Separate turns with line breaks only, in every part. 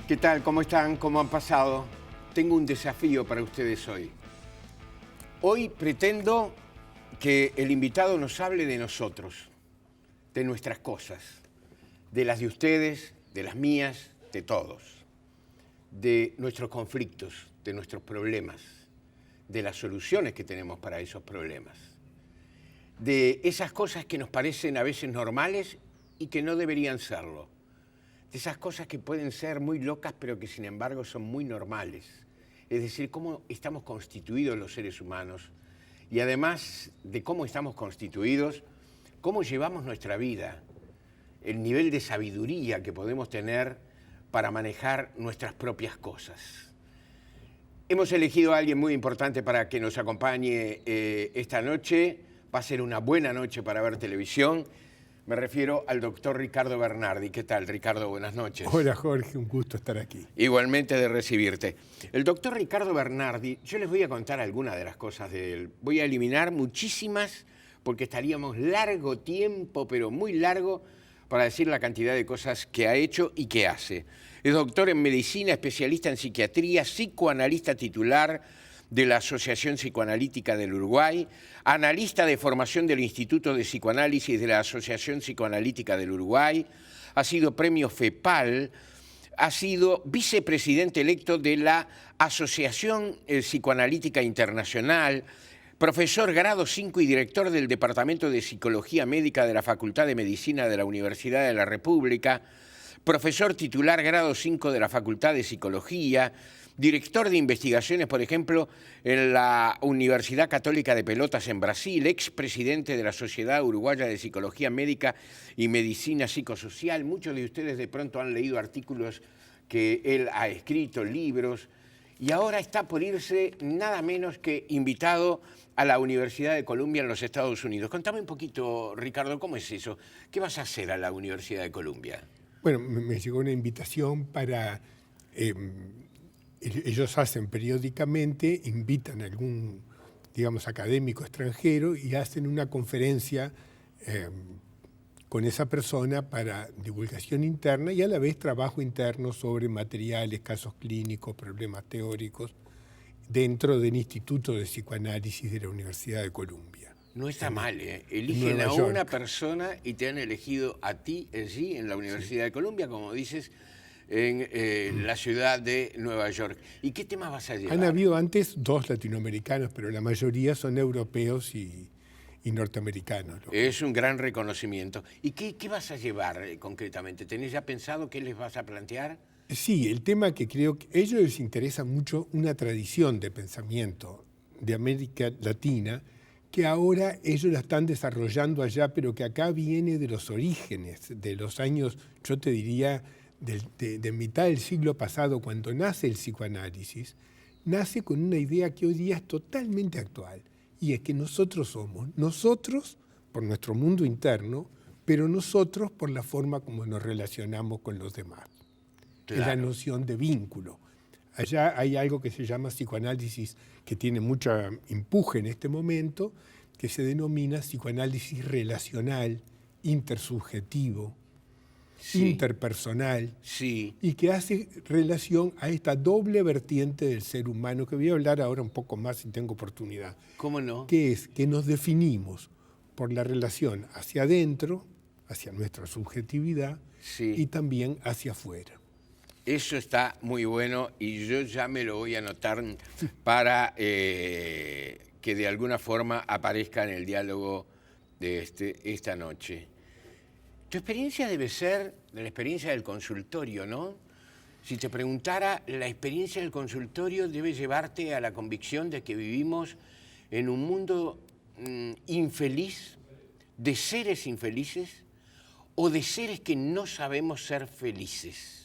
¿Qué tal? ¿Cómo están? ¿Cómo han pasado? Tengo un desafío para ustedes hoy. Hoy pretendo que el invitado nos hable de nosotros, de nuestras cosas, de las de ustedes, de las mías, de todos, de nuestros conflictos, de nuestros problemas, de las soluciones que tenemos para esos problemas, de esas cosas que nos parecen a veces normales y que no deberían serlo. De esas cosas que pueden ser muy locas, pero que sin embargo son muy normales. Es decir, cómo estamos constituidos los seres humanos y además de cómo estamos constituidos, cómo llevamos nuestra vida, el nivel de sabiduría que podemos tener para manejar nuestras propias cosas. Hemos elegido a alguien muy importante para que nos acompañe esta noche. Va a ser una buena noche para ver televisión. Me refiero al doctor Ricardo Bernardi. ¿Qué tal, Ricardo? Buenas noches.
Hola, Jorge, un gusto estar aquí.
Igualmente de recibirte. El doctor Ricardo Bernardi, yo les voy a contar algunas de las cosas de él. Voy a eliminar muchísimas porque estaríamos largo tiempo, pero muy largo, para decir la cantidad de cosas que ha hecho y que hace. Es doctor en medicina, especialista en psiquiatría, psicoanalista titular de la Asociación Psicoanalítica del Uruguay, analista de formación del Instituto de Psicoanálisis de la Asociación Psicoanalítica del Uruguay, ha sido premio FEPAL, ha sido vicepresidente electo de la Asociación Psicoanalítica Internacional, profesor grado 5 y director del Departamento de Psicología Médica de la Facultad de Medicina de la Universidad de la República, profesor titular grado 5 de la Facultad de Psicología, director de investigaciones, por ejemplo, en la Universidad Católica de Pelotas en Brasil, expresidente de la Sociedad Uruguaya de Psicología Médica y Medicina Psicosocial. Muchos de ustedes de pronto han leído artículos que él ha escrito, libros, y ahora está por irse nada menos que invitado a la Universidad de Columbia en los Estados Unidos. Contame un poquito, Ricardo, ¿cómo es eso? ¿Qué vas a hacer a la Universidad de Columbia?
Bueno, me llegó una invitación para... ellos hacen periódicamente, invitan a algún, digamos, académico extranjero y hacen una conferencia con esa persona para divulgación interna y a la vez trabajo interno sobre materiales, casos clínicos, problemas teóricos, dentro del Instituto de Psicoanálisis de la Universidad de Columbia.
No está mal, ¿eh? Eligen a una persona y te han elegido a ti allí en la Universidad de Columbia, como dices, en la ciudad de Nueva York. ¿Y qué temas vas a llevar?
Han habido antes 2 latinoamericanos, pero la mayoría son europeos y norteamericanos.
Es un gran reconocimiento. ¿Y qué vas a llevar concretamente? ¿Tenés ya pensado qué les vas a plantear?
Sí, el tema que creo que a ellos les interesa mucho una tradición de pensamiento de América Latina que ahora ellos la están desarrollando allá, pero que acá viene de los orígenes, de los años, yo te diría, de mitad del siglo pasado, cuando nace el psicoanálisis, nace con una idea que hoy día es totalmente actual, y es que nosotros somos, nosotros por nuestro mundo interno, pero nosotros por la forma como nos relacionamos con los demás. Claro. Es la noción de vínculo. Allá hay algo que se llama psicoanálisis, que tiene mucho empuje en este momento, que se denomina psicoanálisis relacional, intersubjetivo, sí, interpersonal,
sí,
y que hace relación a esta doble vertiente del ser humano, que voy a hablar ahora un poco más si tengo oportunidad.
¿Cómo no?
Que es que nos definimos por la relación hacia adentro, hacia nuestra subjetividad, sí, y también hacia afuera.
Eso está muy bueno y yo ya me lo voy a anotar para que de alguna forma aparezca en el diálogo de esta noche. Tu experiencia debe ser de la experiencia del consultorio, ¿no? Si te preguntara, la experiencia del consultorio debe llevarte a la convicción de que vivimos en un mundo infeliz, de seres infelices o de seres que no sabemos ser felices.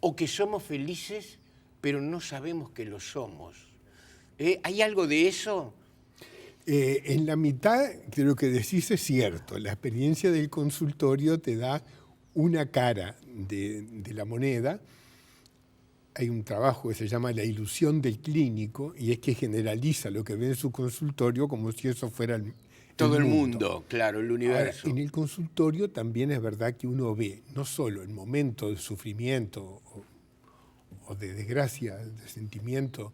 O que somos felices, pero no sabemos que lo somos. ¿Hay algo de eso?
En la mitad de lo que decís es cierto. La experiencia del consultorio te da una cara de la moneda. Hay un trabajo que se llama La ilusión del clínico, y es que generaliza lo que ve en su consultorio como si eso fuera
todo el mundo, claro, el universo.
Ahora, en el consultorio también es verdad que uno ve no solo el momento de sufrimiento o de desgracia, de sentimiento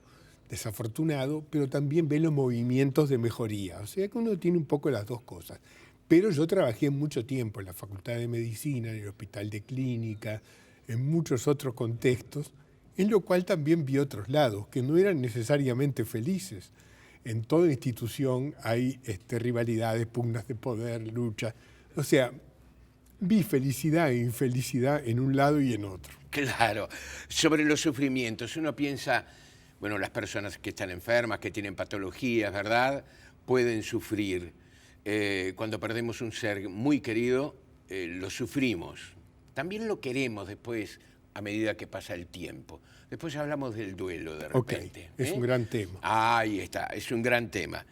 desafortunado, pero también ve los movimientos de mejoría. O sea que uno tiene un poco las dos cosas. Pero yo trabajé mucho tiempo en la Facultad de Medicina, en el Hospital de Clínica, en muchos otros contextos, en lo cual también vi otros lados, que no eran necesariamente felices. En toda institución hay rivalidades, pugnas de poder, lucha. O sea, vi felicidad e infelicidad en un lado y en otro.
Claro. Sobre los sufrimientos, uno piensa, bueno, las personas que están enfermas, que tienen patologías, ¿verdad?, pueden sufrir. Cuando perdemos un ser muy querido, lo sufrimos. También lo queremos después, a medida que pasa el tiempo. Después hablamos del duelo de repente.
Es un gran tema.
Ahí está, es un gran tema.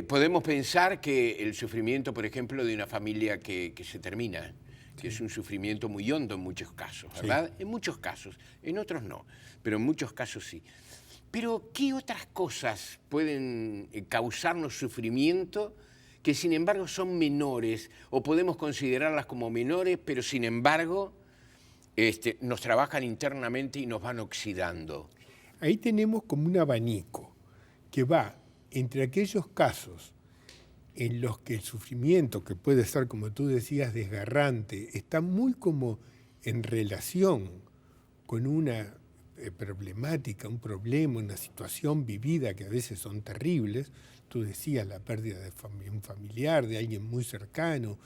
Podemos pensar que el sufrimiento, por ejemplo, de una familia que se termina, que es un sufrimiento muy hondo en muchos casos, ¿verdad? Sí. En muchos casos, en otros no, pero en muchos casos sí. Pero, ¿qué otras cosas pueden causarnos sufrimiento que sin embargo son menores, o podemos considerarlas como menores, pero sin embargo nos trabajan internamente y nos van oxidando?
Ahí tenemos como un abanico que va entre aquellos casos en los que el sufrimiento, que puede ser, como tú decías, desgarrante, está muy como en relación con una problemática, un problema, una situación vivida que a veces son terribles. Tú decías la pérdida de un familiar, de alguien muy cercano,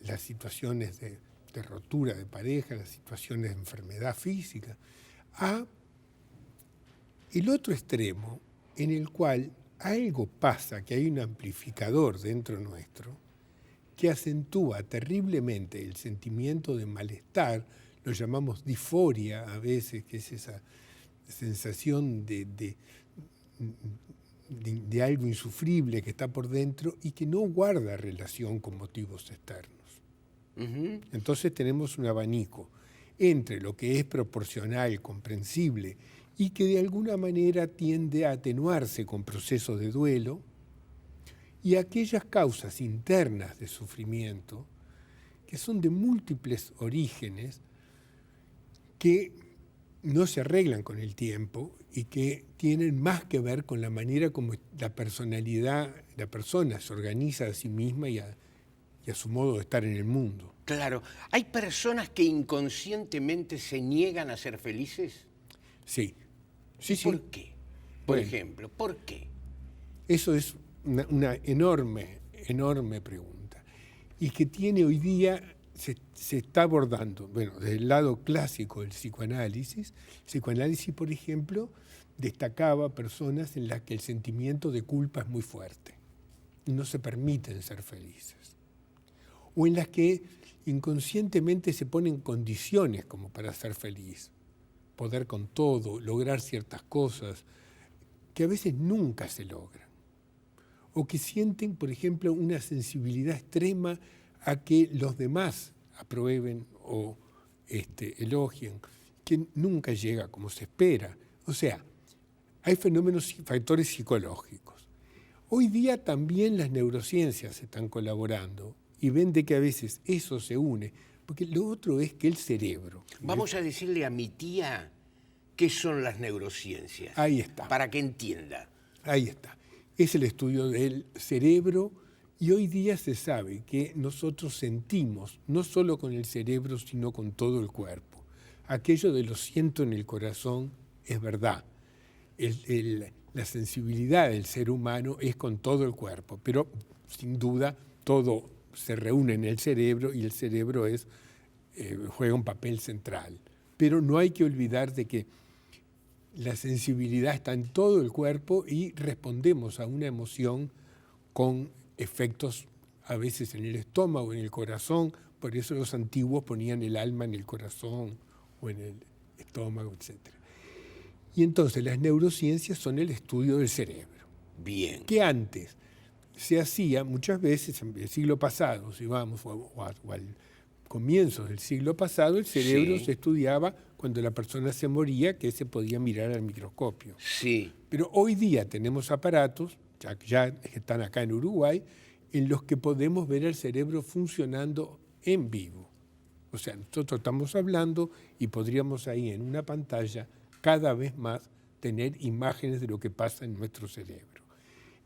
las situaciones de rotura de pareja, las situaciones de enfermedad física, a el otro extremo en el cual algo pasa, que hay un amplificador dentro nuestro que acentúa terriblemente el sentimiento de malestar, lo llamamos disforia a veces, que es esa sensación de algo insufrible que está por dentro y que no guarda relación con motivos externos. Uh-huh. Entonces tenemos un abanico entre lo que es proporcional, comprensible, y que de alguna manera tiende a atenuarse con procesos de duelo, y aquellas causas internas de sufrimiento que son de múltiples orígenes, que no se arreglan con el tiempo y que tienen más que ver con la manera como la personalidad, la persona se organiza a sí misma y a su modo de estar en el mundo.
Claro. ¿Hay personas que inconscientemente se niegan a ser felices?
Sí.
¿Por qué? Por ejemplo, ¿por qué?
Eso es una enorme pregunta. Y que tiene hoy día, se está abordando, bueno, desde el lado clásico del psicoanálisis. El psicoanálisis, por ejemplo, destacaba personas en las que el sentimiento de culpa es muy fuerte y no se permiten ser felices. O en las que inconscientemente se ponen condiciones como para ser feliz. Poder con todo, lograr ciertas cosas que a veces nunca se logran. O que sienten, por ejemplo, una sensibilidad extrema a que los demás aprueben o elogien, que nunca llega como se espera. O sea, hay factores psicológicos. Hoy día también las neurociencias están colaborando y ven de que a veces eso se une, porque lo otro es que el cerebro...
Vamos a decirle a mi tía qué son las neurociencias.
Ahí está.
Para que entienda.
Ahí está. Es el estudio del cerebro y hoy día se sabe que nosotros sentimos, no solo con el cerebro, sino con todo el cuerpo. Aquello de lo siento en el corazón es verdad. La sensibilidad del ser humano es con todo el cuerpo, pero sin duda todo se reúne en el cerebro y el cerebro juega un papel central. Pero no hay que olvidar de que la sensibilidad está en todo el cuerpo y respondemos a una emoción con efectos a veces en el estómago, en el corazón. Por eso los antiguos ponían el alma en el corazón o en el estómago, etc. Y entonces las neurociencias son el estudio del cerebro.
Bien.
Que antes se hacía muchas veces, en el siglo pasado, si vamos, o al comienzo del siglo pasado, el cerebro se estudiaba cuando la persona se moría, que se podía mirar al microscopio.
Sí.
Pero hoy día tenemos aparatos, ya están acá en Uruguay, en los que podemos ver el cerebro funcionando en vivo. O sea, nosotros estamos hablando y podríamos ahí en una pantalla cada vez más tener imágenes de lo que pasa en nuestro cerebro.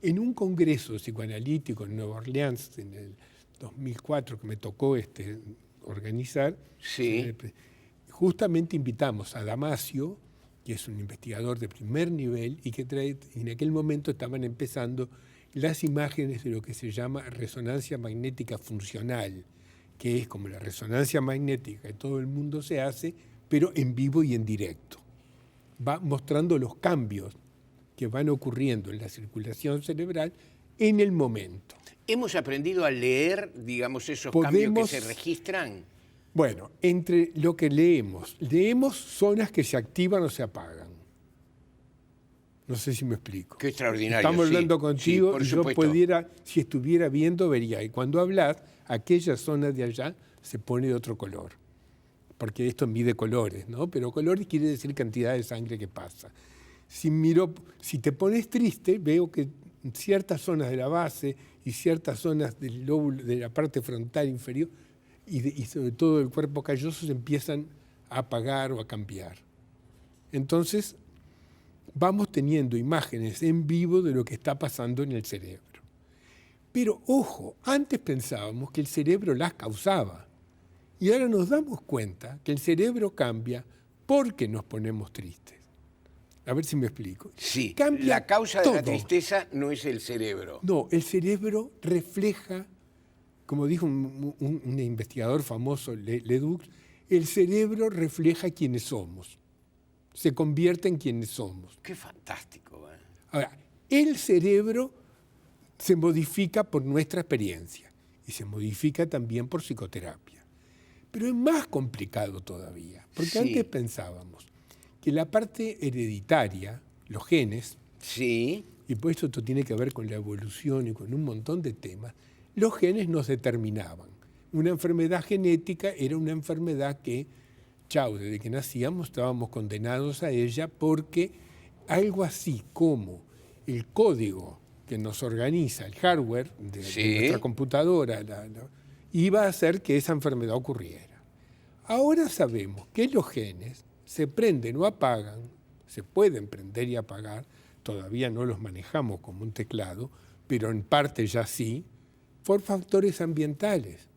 En un congreso psicoanalítico en Nueva Orleans en el 2004 que me tocó organizar,
Sí.
justamente invitamos a Damasio, que es un investigador de primer nivel y que en aquel momento estaban empezando las imágenes de lo que se llama resonancia magnética funcional, que es como la resonancia magnética que todo el mundo se hace, pero en vivo y en directo. Va mostrando los cambios que van ocurriendo en la circulación cerebral en el momento.
¿Hemos aprendido a leer, digamos, esos cambios que se registran?
Bueno, entre lo que leemos zonas que se activan o se apagan. No sé si me explico.
Qué extraordinario.
Estamos hablando contigo
sí,
y yo pudiera, si estuviera viendo, vería. Y cuando hablas, aquella zona de allá se pone de otro color. Porque esto mide colores, ¿no? Pero colores quiere decir cantidad de sangre que pasa. Si te pones triste, veo que ciertas zonas de la base y ciertas zonas del lóbulo, de la parte frontal inferior y sobre todo el cuerpo calloso se empiezan a apagar o a cambiar. Entonces, vamos teniendo imágenes en vivo de lo que está pasando en el cerebro. Pero, ojo, antes pensábamos que el cerebro las causaba. Y ahora nos damos cuenta que el cerebro cambia porque nos ponemos tristes. A ver si me explico.
Sí,
cambia
la causa
todo.
de la tristeza no es el cerebro.
No, el cerebro refleja, como dijo un investigador famoso, Leduc, el cerebro refleja quiénes somos. Se convierte en quienes somos.
Qué fantástico.
Ahora, el cerebro se modifica por nuestra experiencia y se modifica también por psicoterapia. Pero es más complicado todavía, porque antes pensábamos que la parte hereditaria, los genes,
sí,
y por eso esto tiene que ver con la evolución y con un montón de temas, los genes nos determinaban. Una enfermedad genética era una enfermedad que, desde que nacíamos estábamos condenados a ella porque algo así como el código que nos organiza, el hardware de nuestra computadora, iba a hacer que esa enfermedad ocurriera. Ahora sabemos que los genes se prenden o apagan, se pueden prender y apagar, todavía no los manejamos como un teclado, pero en parte ya sí, por factores ambientales.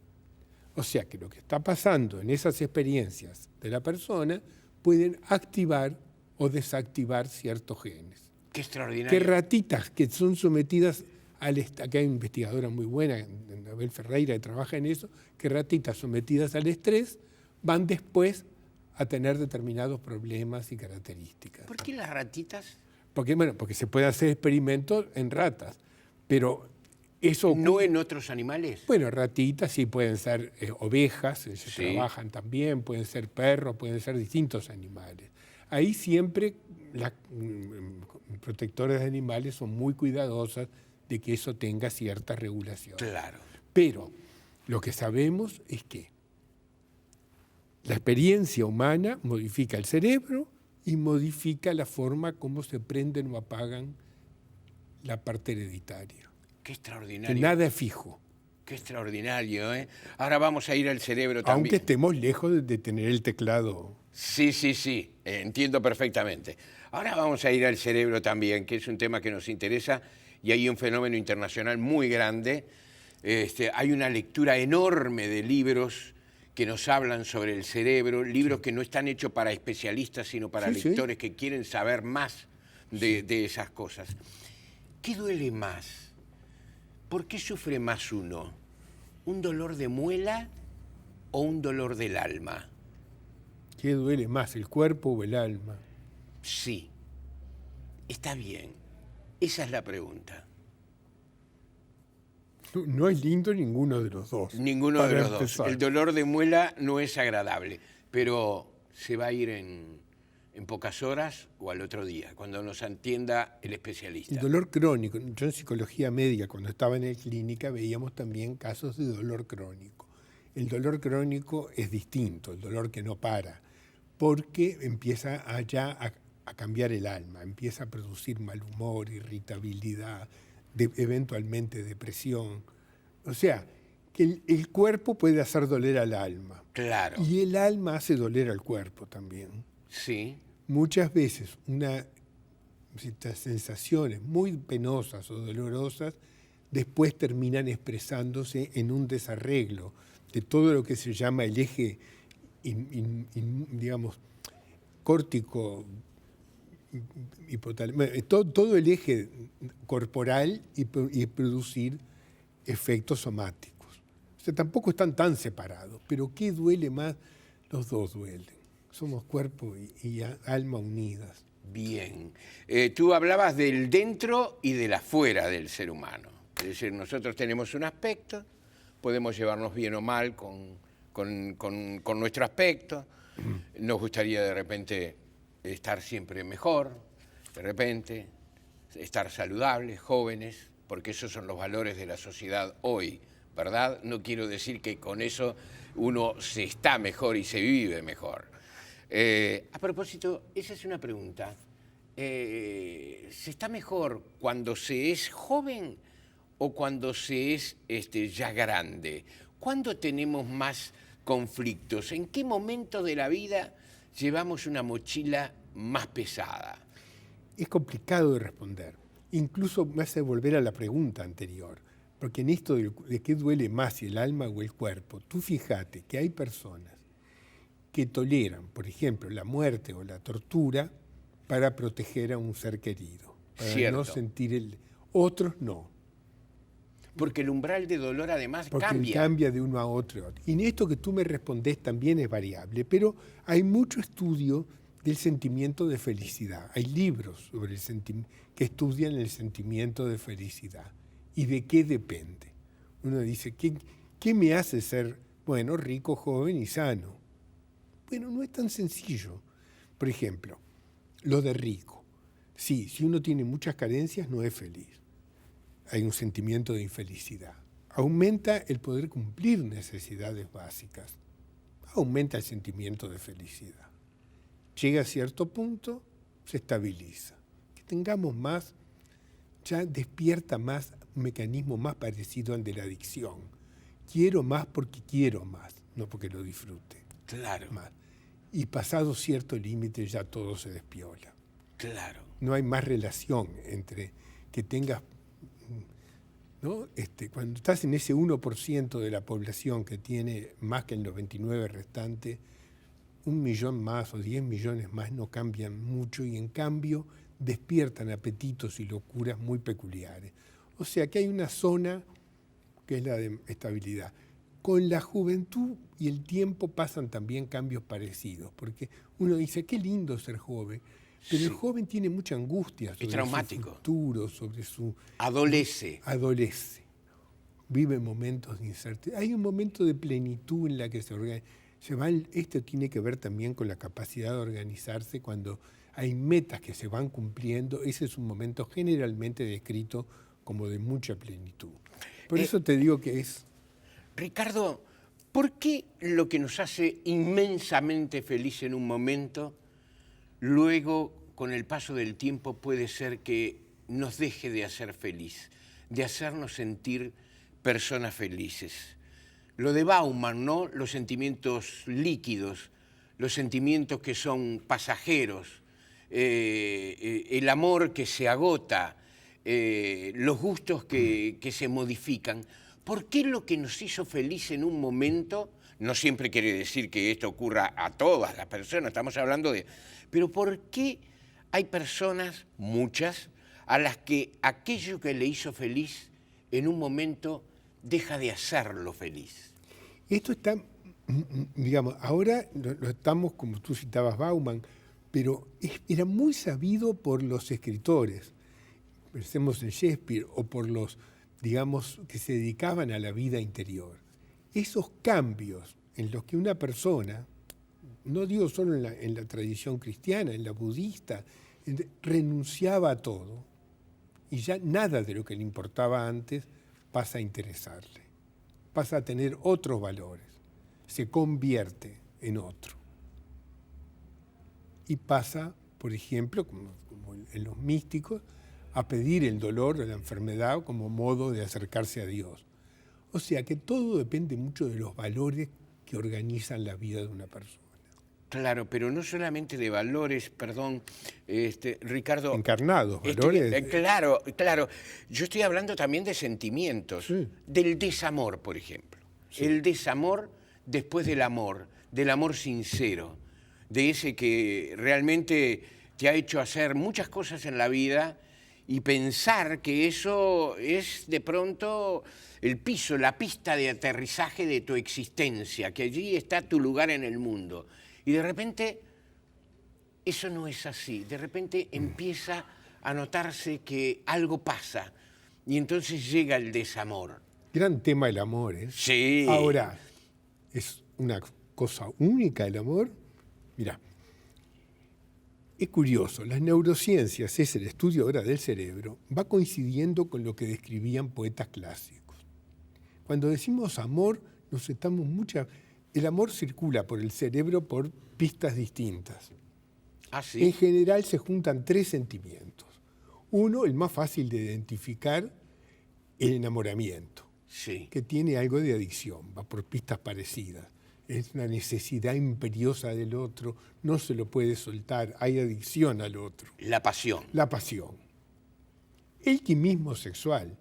O sea que lo que está pasando en esas experiencias de la persona pueden activar o desactivar ciertos genes.
Qué extraordinario.
Que ratitas que son sometidas acá hay una investigadora muy buena, Abel Ferreira, que trabaja en eso, que ratitas sometidas al estrés van después a tener determinados problemas y características.
¿Por qué las ratitas?
Porque se puede hacer experimentos en ratas, pero eso
¿No en otros animales?
Bueno, ratitas sí pueden ser ovejas, se trabajan también, pueden ser perros, pueden ser distintos animales. Ahí siempre las protectoras de animales son muy cuidadosas de que eso tenga cierta regulación.
Claro.
Pero lo que sabemos es que la experiencia humana modifica el cerebro y modifica la forma como se prenden o apagan la parte hereditaria.
Qué extraordinario.
Que nada es fijo.
Qué extraordinario, ¿eh? Ahora vamos a ir al cerebro también.
Aunque estemos lejos de tener el teclado.
Sí, entiendo perfectamente. Ahora vamos a ir al cerebro también, que es un tema que nos interesa y hay un fenómeno internacional muy grande. Hay una lectura enorme de libros que nos hablan sobre el cerebro, libros que no están hechos para especialistas, sino para lectores que quieren saber más de esas cosas. ¿Qué duele más? ¿Por qué sufre más uno? ¿Un dolor de muela o un dolor del alma?
¿Qué duele más, el cuerpo o el alma?
Sí, está bien. Esa es la pregunta.
No es lindo ninguno de los dos.
Ninguno de los dos. El dolor de muela no es agradable, pero se va a ir en pocas horas o al otro día, cuando nos atienda el especialista.
El dolor crónico. Yo en psicología médica, cuando estaba en la clínica, veíamos también casos de dolor crónico. El dolor crónico es distinto, el dolor que no para, porque empieza a cambiar el alma, empieza a producir mal humor, irritabilidad, eventualmente depresión. O sea, que el cuerpo puede hacer doler al alma.
Claro.
Y el alma hace doler al cuerpo también.
Sí.
Muchas veces estas sensaciones muy penosas o dolorosas después terminan expresándose en un desarreglo de todo lo que se llama el eje, digamos, córtico, todo el eje corporal y producir efectos somáticos. O sea, tampoco están tan separados, pero ¿qué duele más? Los dos duelen. Somos cuerpo y alma unidas.
Bien. Tú hablabas del dentro y del afuera del ser humano. Es decir, nosotros tenemos un aspecto, podemos llevarnos bien o mal con nuestro aspecto. Nos gustaría de repente estar siempre mejor, de repente, estar saludables, jóvenes, porque esos son los valores de la sociedad hoy, ¿verdad? No quiero decir que con eso uno se está mejor y se vive mejor. A propósito, esa es una pregunta. ¿Se está mejor cuando se es joven o cuando se es ya grande? ¿Cuándo tenemos más conflictos? ¿En qué momento de la vida llevamos una mochila más pesada?
Es complicado de responder. Incluso me hace volver a la pregunta anterior, porque en esto de qué duele más, si el alma o el cuerpo, tú fíjate que hay personas que toleran, por ejemplo, la muerte o la tortura para proteger a un ser querido, para
Cierto.
no sentir Otros no.
Porque el umbral de dolor además
Porque
cambia.
cambia de uno a otro. Y en esto que tú me respondés también es variable, pero hay mucho estudio del sentimiento de felicidad. Hay libros sobre que estudian el sentimiento de felicidad. ¿Y de qué depende? Uno dice, ¿qué me hace ser, bueno, rico, joven y sano? Bueno, no es tan sencillo. Por ejemplo, lo de rico. Sí, si uno tiene muchas carencias, no es feliz. Hay un sentimiento de infelicidad. Aumenta el poder cumplir necesidades básicas. Aumenta el sentimiento de felicidad. Llega a cierto punto, se estabiliza. Que tengamos más, ya despierta más un mecanismo más parecido al de la adicción. Quiero más porque quiero más, no porque lo disfrute.
Claro.
Más. Y pasado cierto límite ya todo se despiola.
Claro.
No hay más relación entre que tengas, ¿no? Cuando estás en ese 1% de la población que tiene más que el 99% restante, 1 millón más o 10 millones más no cambian mucho y en cambio despiertan apetitos y locuras muy peculiares. O sea que hay una zona que es la de estabilidad. Con la juventud y el tiempo pasan también cambios parecidos, porque uno dice, qué lindo ser joven, pero el joven tiene mucha angustia sobre su futuro, sobre su...
Adolece.
Vive momentos de incertidumbre. Hay un momento de plenitud en la que esto tiene que ver también con la capacidad de organizarse cuando hay metas que se van cumpliendo. Ese es un momento generalmente descrito como de mucha plenitud. Por eso te digo que es...
Ricardo, ¿por qué lo que nos hace inmensamente feliz en un momento, luego, con el paso del tiempo, puede ser que nos deje de hacer feliz, de hacernos sentir personas felices? Lo de Bauman, ¿no? Los sentimientos líquidos, los sentimientos que son pasajeros, el amor que se agota, los gustos que se modifican. ¿Por qué lo que nos hizo feliz en un momento, no siempre quiere decir que esto ocurra a todas las personas, estamos hablando de... Pero ¿por qué hay personas, muchas, a las que aquello que le hizo feliz en un momento deja de hacerlo feliz?
Esto está, digamos, ahora lo estamos, como tú citabas Bauman, pero era muy sabido por los escritores, pensemos en Shakespeare, o por los, digamos, que se dedicaban a la vida interior. Esos cambios en los que una persona, no digo solo en la tradición cristiana, en la budista, renunciaba a todo y ya nada de lo que le importaba antes pasa a interesarle, pasa a tener otros valores, se convierte en otro. Y pasa, por ejemplo, como en los místicos, a pedir el dolor o la enfermedad como modo de acercarse a Dios. O sea que todo depende mucho de los valores que organizan la vida de una persona.
Claro, pero no solamente de valores, perdón, Ricardo.
Encarnados, valores.
Claro, claro. Yo estoy hablando también de sentimientos,
Sí.
del desamor, por ejemplo. Sí. El desamor después del amor sincero, de ese que realmente te ha hecho hacer muchas cosas en la vida y pensar que eso es de pronto el piso, la pista de aterrizaje de tu existencia, que allí está tu lugar en el mundo. Y de repente eso no es así, de repente empieza a notarse que algo pasa y entonces llega el desamor.
Gran tema el amor, ¿eh?
Sí.
Ahora, ¿es una cosa única el amor? Mirá, es curioso, las neurociencias, es el estudio ahora del cerebro, va coincidiendo con lo que describían poetas clásicos. Cuando decimos amor, nos estamos muchas... El amor circula por el cerebro por pistas distintas.
¿Ah, sí?
En general se juntan 3 sentimientos. Uno, el más fácil de identificar, el enamoramiento,
sí,
que tiene algo de adicción, va por pistas parecidas. Es una necesidad imperiosa del otro, no se lo puede soltar, hay adicción al otro.
La pasión.
La pasión. El quimismo sexual,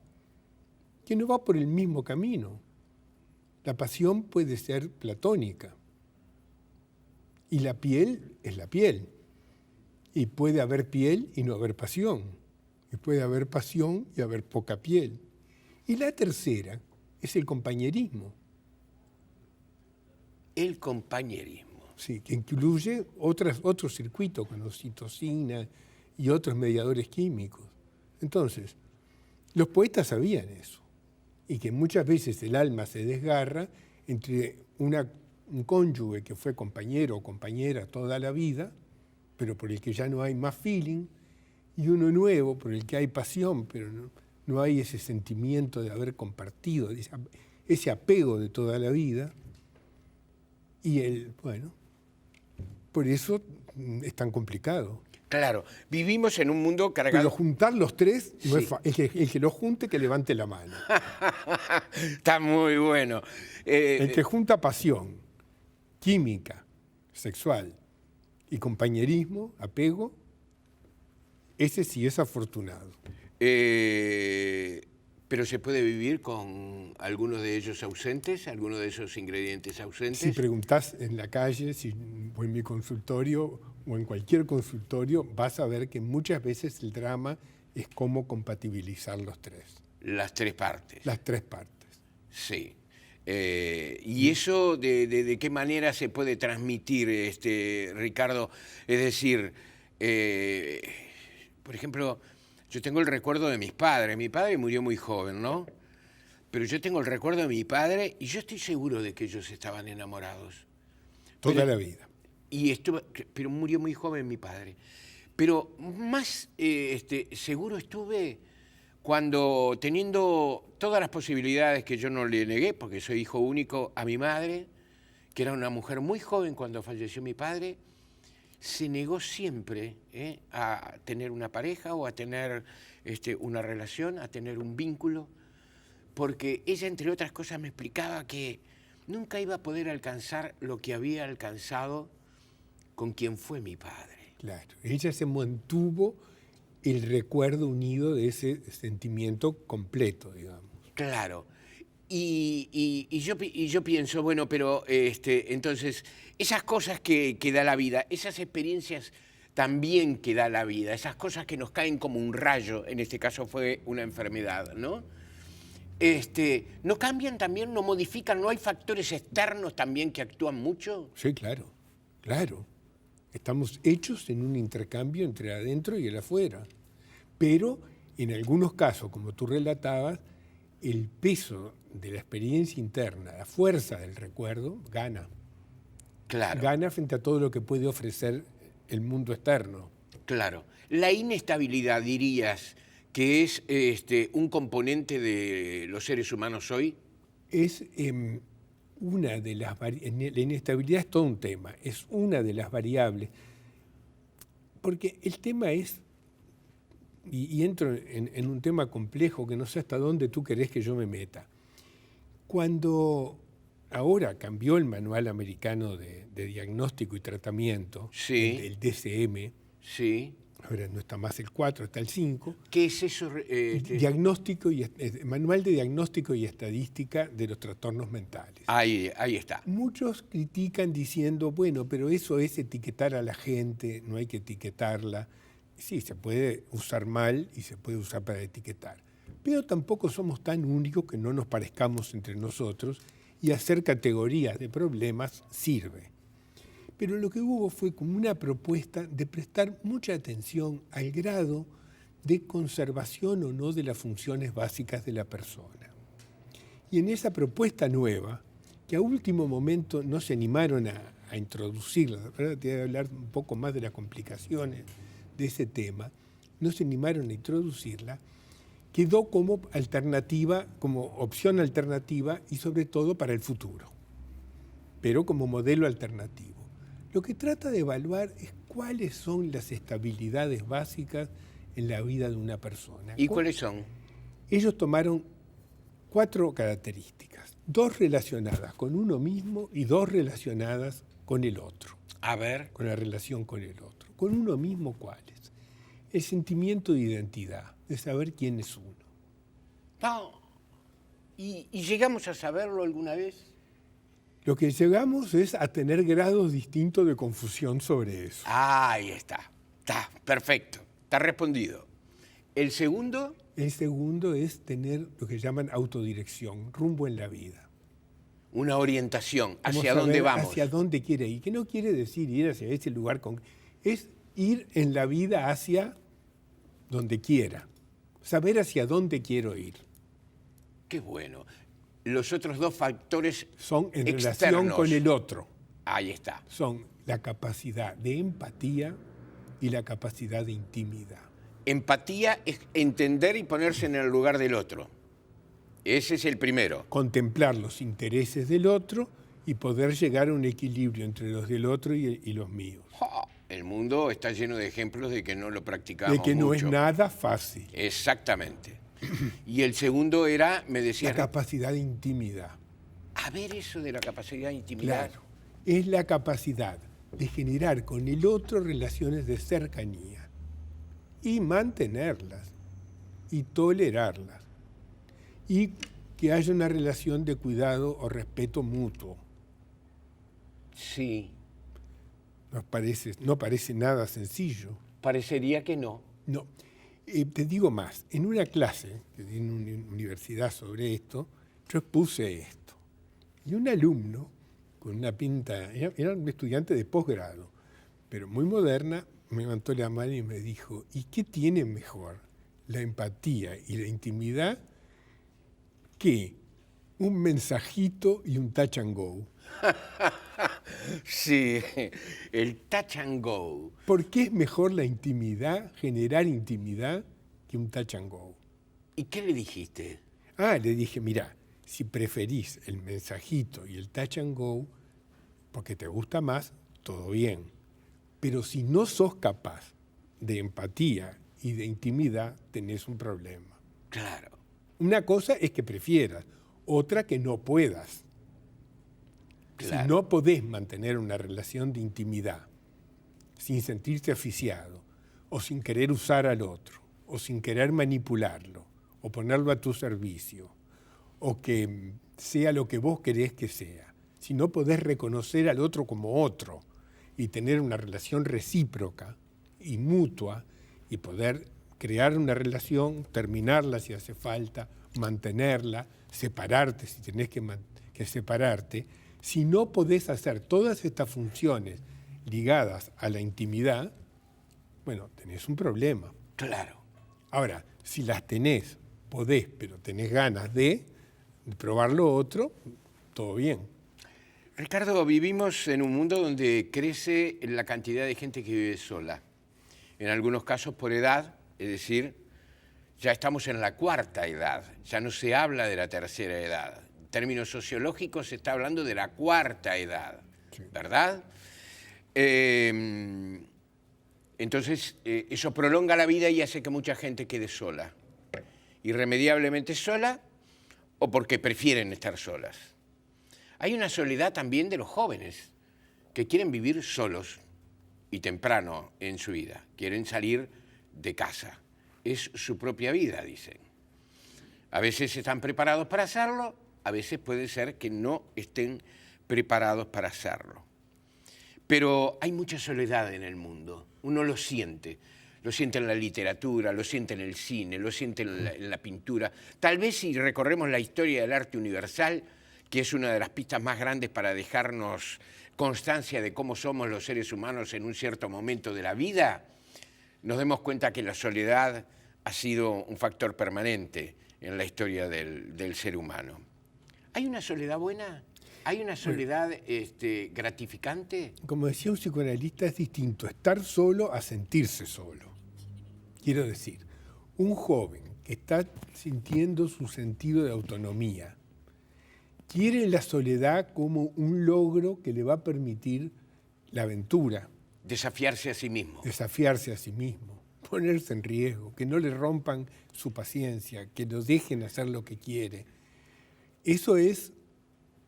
que no va por el mismo camino. La pasión puede ser platónica. Y la piel es la piel. Y puede haber piel y no haber pasión. Y puede haber pasión y haber poca piel. Y la tercera es el compañerismo.
El compañerismo.
Sí, que incluye otro circuito con oxitocina y otros mediadores químicos. Entonces, los poetas sabían eso. Y que muchas veces el alma se desgarra entre un cónyuge que fue compañero o compañera toda la vida, pero por el que ya no hay más feeling, y uno nuevo por el que hay pasión, pero no hay ese sentimiento de haber compartido, ese apego de toda la vida. Y bueno, por eso es tan complicado.
Claro, vivimos en un mundo cargado...
Pero juntar los 3, no
sí.
es el que los junte, que levante la mano.
Está muy bueno.
El que junta pasión, química, sexual y compañerismo, apego, ese sí es afortunado.
Pero se puede vivir con algunos de ellos ausentes, algunos de esos ingredientes ausentes.
Si preguntás en la calle, o en mi consultorio, o en cualquier consultorio, vas a ver que muchas veces el drama es cómo compatibilizar los 3.
Las 3 partes.
Las 3 partes.
Sí. ¿Y eso de qué manera se puede transmitir, Ricardo? Es decir, por ejemplo, yo tengo el recuerdo de mis padres. Mi padre murió muy joven, ¿no? Pero yo tengo el recuerdo de mi padre y yo estoy seguro de que ellos estaban enamorados.
Toda la vida.
Pero murió muy joven mi padre. Pero más seguro estuve cuando, teniendo todas las posibilidades que yo no le negué, porque soy hijo único, a mi madre, que era una mujer muy joven cuando falleció mi padre, se negó siempre a tener una pareja o a tener una relación, a tener un vínculo, porque ella, entre otras cosas, me explicaba que nunca iba a poder alcanzar lo que había alcanzado con quien fue mi padre.
Claro, ella se mantuvo el recuerdo unido de ese sentimiento completo, digamos.
Claro. Y yo pienso, bueno, pero entonces, esas cosas que da la vida, esas experiencias también que da la vida, esas cosas que nos caen como un rayo, en este caso fue una enfermedad, ¿no? ¿No cambian también, no modifican, no hay factores externos también que actúan mucho?
Sí, claro, claro. Estamos hechos en un intercambio entre adentro y el afuera. Pero en algunos casos, como tú relatabas, el peso de la experiencia interna, la fuerza del recuerdo, gana.
Claro.
Gana frente a todo lo que puede ofrecer el mundo externo.
Claro. La inestabilidad, dirías, que es un componente de los seres humanos hoy.
Es una de las variables. La inestabilidad es todo un tema, es una de las variables. Porque el tema es, y entro en un tema complejo que no sé hasta dónde tú querés que yo me meta. Cuando ahora cambió el Manual Americano de Diagnóstico y Tratamiento,
Sí.
el DCM,
Sí.
ahora no está más el 4, está el 5,
¿Qué es eso?
Manual de Diagnóstico y Estadística de los Trastornos Mentales.
Ahí está.
Muchos critican diciendo, bueno, pero eso es etiquetar a la gente, no hay que etiquetarla. Sí, se puede usar mal y se puede usar para etiquetar. Pero tampoco somos tan únicos que no nos parezcamos entre nosotros y hacer categorías de problemas sirve. Pero lo que hubo fue como una propuesta de prestar mucha atención al grado de conservación o no de las funciones básicas de la persona. Y en esa propuesta nueva, que a último momento no se animaron a introducirla, ¿verdad? Te voy a hablar un poco más de las complicaciones de ese tema, no se animaron a introducirla, quedó como alternativa, como opción alternativa y sobre todo para el futuro, pero como modelo alternativo. Lo que trata de evaluar es cuáles son las estabilidades básicas en la vida de una persona.
¿Y cuáles son?
Ellos tomaron 4 características, 2 relacionadas con uno mismo y 2 relacionadas con el otro.
A ver.
Con la relación con el otro. Con uno mismo, ¿cuáles? El sentimiento de identidad, de saber quién es uno.
No. ¿Y llegamos a saberlo alguna vez?
Lo que llegamos es a tener grados distintos de confusión sobre eso.
Ahí está. Está, perfecto. Está respondido. ¿El segundo?
El segundo es tener lo que llaman autodirección, rumbo en la vida.
Una orientación.
Como
¿Hacia dónde vamos?
Hacia dónde quiere ir. Que no quiere decir ir hacia ese lugar. Es ir en la vida hacia donde quiera. Saber hacia dónde quiero ir.
Qué bueno. Los otros 2 factores
son en
externos.
Relación con el otro.
Ahí está.
Son la capacidad de empatía y la capacidad de intimidad.
Empatía es entender y ponerse en el lugar del otro. Ese es el primero.
Contemplar los intereses del otro y poder llegar a un equilibrio entre los del otro y los míos.
El mundo está lleno de ejemplos de que no lo practicamos
De que no
mucho.
es nada fácil.
Exactamente. Y el segundo era, me decía...
La capacidad de intimidad.
A ver eso de la capacidad de intimidad.
Claro. Es la capacidad de generar con el otro relaciones de cercanía y mantenerlas y tolerarlas y que haya una relación de cuidado o respeto mutuo.
Sí.
No parece nada sencillo.
Parecería que no.
No. Te digo más, en una clase que di en una universidad sobre esto, yo expuse esto. Y un alumno con una pinta, era un estudiante de posgrado, pero muy moderna, me levantó la mano y me dijo, ¿y qué tiene mejor la empatía y la intimidad que un mensajito y un touch and go?
Sí, el touch and go.
¿Por qué es mejor la intimidad, generar intimidad, que un touch and go?
¿Y qué le dijiste?
Le dije, mira, si preferís el mensajito y el touch and go, porque te gusta más, todo bien. Pero si no sos capaz de empatía y de intimidad, tenés un problema.
Claro.
Una cosa es que prefieras, otra que no puedas. Claro. Si no podés mantener una relación de intimidad sin sentirte asfixiado, o sin querer usar al otro, o sin querer manipularlo, o ponerlo a tu servicio, o que sea lo que vos querés que sea, si no podés reconocer al otro como otro y tener una relación recíproca y mutua y poder crear una relación, terminarla si hace falta, mantenerla, separarte si tenés que separarte. Si no podés hacer todas estas funciones ligadas a la intimidad, bueno, tenés un problema.
Claro.
Ahora, si las tenés, podés, pero tenés ganas de probar lo otro, todo bien.
Ricardo, vivimos en un mundo donde crece la cantidad de gente que vive sola. En algunos casos por edad, es decir, ya estamos en la 4ª edad, ya no se habla de la 3ª edad. En términos sociológicos se está hablando de la 4ª edad, sí. ¿Verdad? Entonces, eso prolonga la vida y hace que mucha gente quede sola. Irremediablemente sola o porque prefieren estar solas. Hay una soledad también de los jóvenes que quieren vivir solos y temprano en su vida, quieren salir de casa. Es su propia vida, dicen. A veces están preparados para hacerlo, a veces puede ser que no estén preparados para hacerlo. Pero hay mucha soledad en el mundo, uno lo siente en la literatura, lo siente en el cine, lo siente en la pintura. Tal vez si recorremos la historia del arte universal, que es una de las pistas más grandes para dejarnos constancia de cómo somos los seres humanos en un cierto momento de la vida, nos demos cuenta que la soledad ha sido un factor permanente en la historia del ser humano. ¿Hay una soledad buena? ¿Hay una soledad gratificante?
Como decía un psicoanalista, es distinto estar solo a sentirse solo. Quiero decir, un joven que está sintiendo su sentido de autonomía quiere la soledad como un logro que le va a permitir la aventura.
Desafiarse a sí mismo.
Desafiarse a sí mismo, ponerse en riesgo, que no le rompan su paciencia, que lo dejen hacer lo que quiere. Eso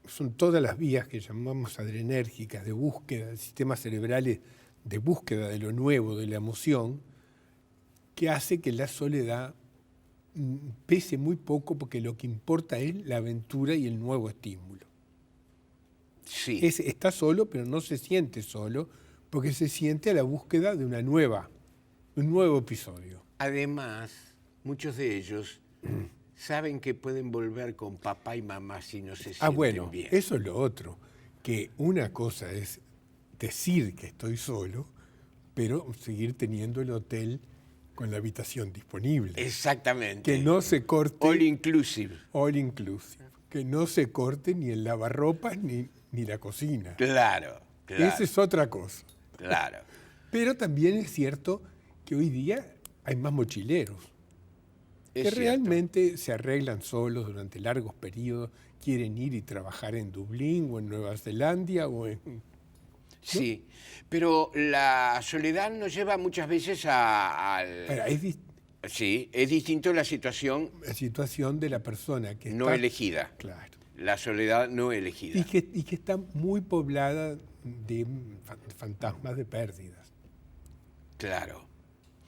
son todas las vías que llamamos adrenérgicas, de búsqueda, de sistemas cerebrales de búsqueda de lo nuevo, de la emoción, que hace que la soledad pese muy poco porque lo que importa es la aventura y el nuevo estímulo.
Sí.
Está solo, pero no se siente solo porque se siente a la búsqueda de un nuevo episodio.
Además, muchos de ellos saben que pueden volver con papá y mamá si no se sienten bien.
Eso es lo otro, que una cosa es decir que estoy solo, pero seguir teniendo el hotel con la habitación disponible.
Exactamente.
Que no se corte...
All inclusive.
All inclusive. Que no se corte ni el lavarropas ni la cocina.
Claro.
Esa es otra cosa.
Claro.
Pero también es cierto que hoy día hay más mochileros. Que realmente se arreglan solos durante largos periodos, quieren ir y trabajar en Dublín o en Nueva Zelanda o en... ¿no?
Sí, pero la soledad nos lleva muchas veces Sí, es distinto la situación...
La situación de la persona que
no elegida.
Claro.
La soledad no elegida.
Y que está muy poblada de fantasmas de pérdidas.
Claro.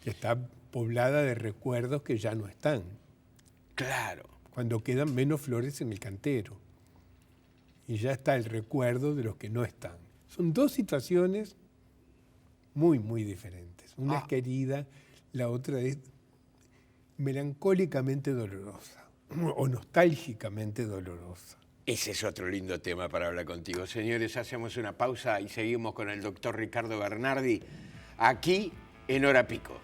Que está poblada de recuerdos que ya no están.
Claro.
Cuando quedan menos flores en el cantero. Y ya está el recuerdo de los que no están. Son dos situaciones muy, muy diferentes. Una es querida, la otra es melancólicamente dolorosa o nostálgicamente dolorosa.
Ese es otro lindo tema para hablar contigo. Señores, hacemos una pausa y seguimos con el doctor Ricardo Bernardi aquí en Hora Pico.